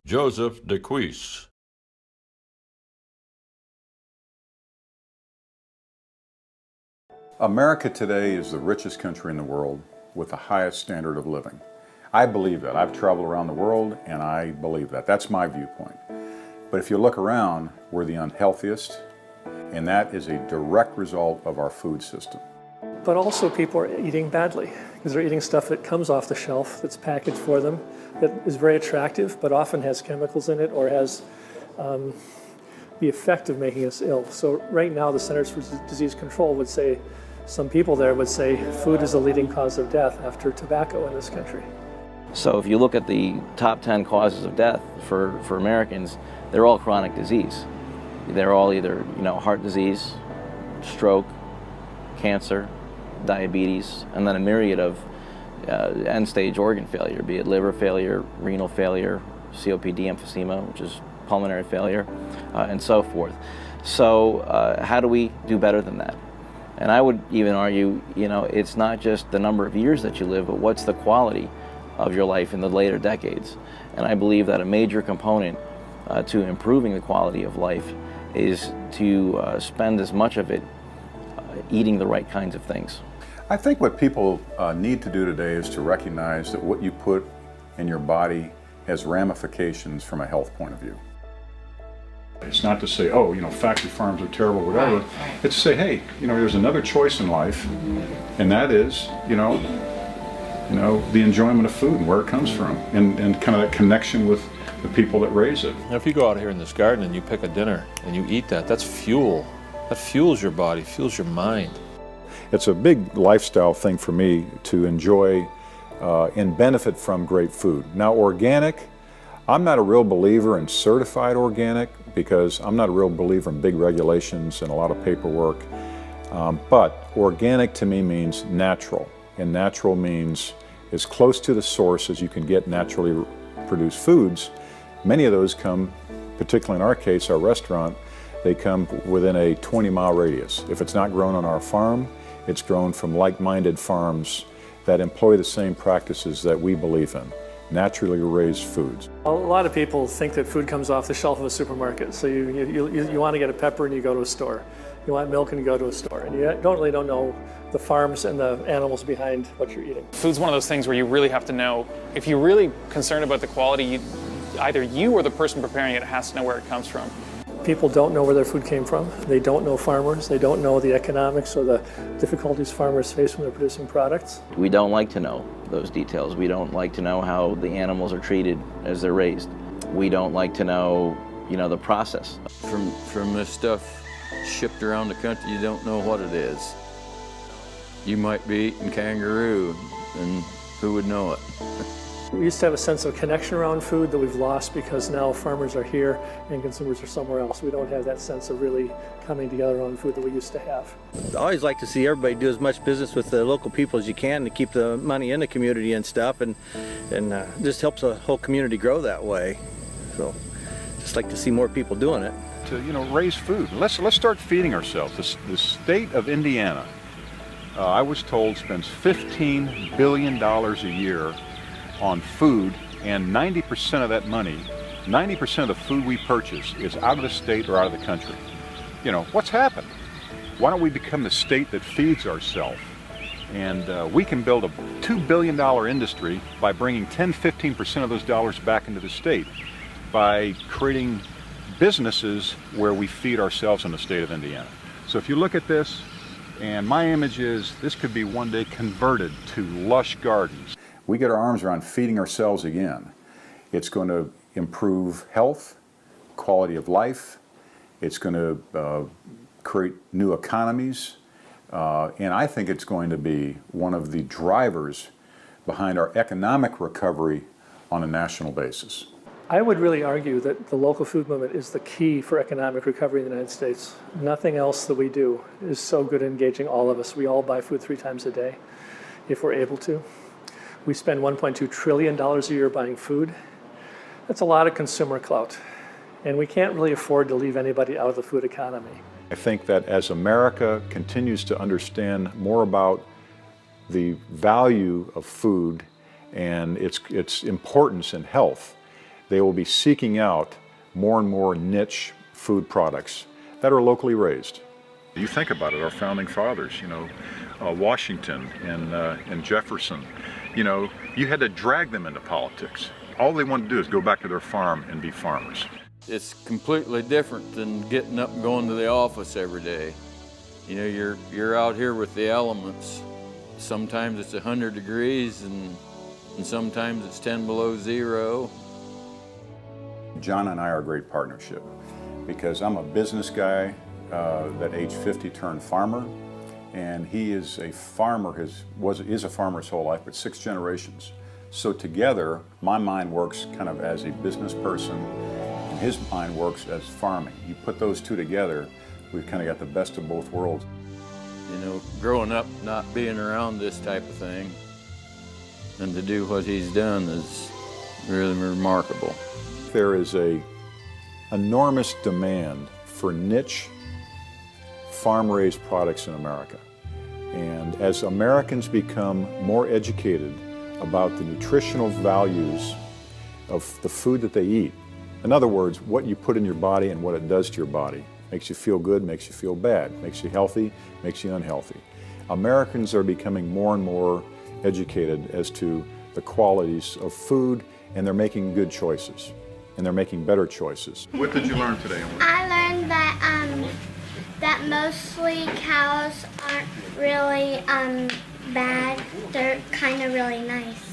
Joseph Decuis. America today is the richest country in the world with the highest standard of living. I believe that. I've traveled around the world and I believe that. That's my viewpoint. But if you look around, we're the unhealthiest, and that is a direct result of our food system. But also people are eating badly because they're eating stuff that comes off the shelf, that's packaged for them, that is very attractive, but often has chemicals in it or has the effect of making us ill. So right now the Centers for Disease Control would say, some people there would say food is the leading cause of death after tobacco in this country. So if you look at the top 10 causes of death for Americans, they're all chronic disease. They're all either, heart disease, stroke, cancer, diabetes, and then a myriad of end-stage organ failure, be it liver failure, renal failure, COPD, emphysema, which is pulmonary failure, and so forth. So how do we do better than that? And I would even argue, it's not just the number of years that you live, but what's the quality of your life in the later decades. And I believe that a major component to improving the quality of life is to spend as much of it eating the right kinds of things. I think what people need to do today is to recognize that what you put in your body has ramifications from a health point of view. It's not to say, factory farms are terrible, whatever. Right. It's to say, hey, there's another choice in life, and that is, the enjoyment of food and where it comes from, and kind of that connection with the people that raise it. Now, if you go out here in this garden and you pick a dinner and you eat that, that's fuel. That fuels your body, fuels your mind. It's a big lifestyle thing for me to enjoy and benefit from great food. Now, organic, I'm not a real believer in certified organic because I'm not a real believer in big regulations and a lot of paperwork. But organic to me means natural, and natural means as close to the source as you can get naturally produced foods. Many of those come, particularly in our case, our restaurant, they come within a 20-mile radius. If it's not grown on our farm, it's grown from like-minded farms that employ the same practices that we believe in, naturally raised foods. A lot of people think that food comes off the shelf of a supermarket. So you want to get a pepper and you go to a store. You want milk and you go to a store. And you don't know the farms and the animals behind what you're eating. Food's one of those things where you really have to know, if you're really concerned about the quality, either you or the person preparing it has to know where it comes from. People don't know where their food came from. They don't know farmers. They don't know the economics or the difficulties farmers face when they're producing products. We don't like to know those details. We don't like to know how the animals are treated as they're raised. We don't like to know, the process. From this stuff shipped around the country, you don't know what it is. You might be eating kangaroo, and who would know it? We used to have a sense of connection around food that we've lost because now farmers are here and consumers are somewhere else. We don't have that sense of really coming together around food that we used to have. I always like to see everybody do as much business with the local people as you can to keep the money in the community and stuff, and just helps the whole community grow that way. So just like to see more people doing it. To raise food. Let's start feeding ourselves. The state of Indiana, I was told, spends $15 billion a year on food, and 90% of that money, 90% of the food we purchase is out of the state or out of the country. What's happened? Why don't we become the state that feeds ourselves? And we can build a $2 billion industry by bringing 10-15% of those dollars back into the state, by creating businesses where we feed ourselves in the state of Indiana. So if you look at this, and my image is this could be one day converted to lush gardens. We get our arms around feeding ourselves again. It's going to improve health, quality of life. It's going to create new economies. And I think it's going to be one of the drivers behind our economic recovery on a national basis. I would really argue that the local food movement is the key for economic recovery in the United States. Nothing else that we do is so good at engaging all of us. We all buy food 3 times a day, if we're able to. We spend $1.2 trillion a year buying food. That's a lot of consumer clout. And we can't really afford to leave anybody out of the food economy. I think that as America continues to understand more about the value of food and its importance in health, they will be seeking out more and more niche food products that are locally raised. You think about it, our founding fathers, Washington and Jefferson, you had to drag them into politics. All they wanted to do is go back to their farm and be farmers. It's completely different than getting up and going to the office every day. You're out here with the elements. Sometimes it's 100 degrees and sometimes it's 10 below zero. John and I are a great partnership because I'm a business guy that age 50 turned farmer, and he is a farmer, is a farmer his whole life, but 6 generations. So together, my mind works kind of as a business person, and his mind works as farming. You put those two together, we've kind of got the best of both worlds. Growing up not being around this type of thing and to do what he's done is really remarkable. There is a enormous demand for niche farm-raised products in America. And as Americans become more educated about the nutritional values of the food that they eat, in other words, what you put in your body and what it does to your body, makes you feel good, makes you feel bad, makes you healthy, makes you unhealthy. Americans are becoming more and more educated as to the qualities of food, and they're making good choices, and they're making better choices. What did you learn today? I learned that mostly cows aren't really bad. They're kind of really nice.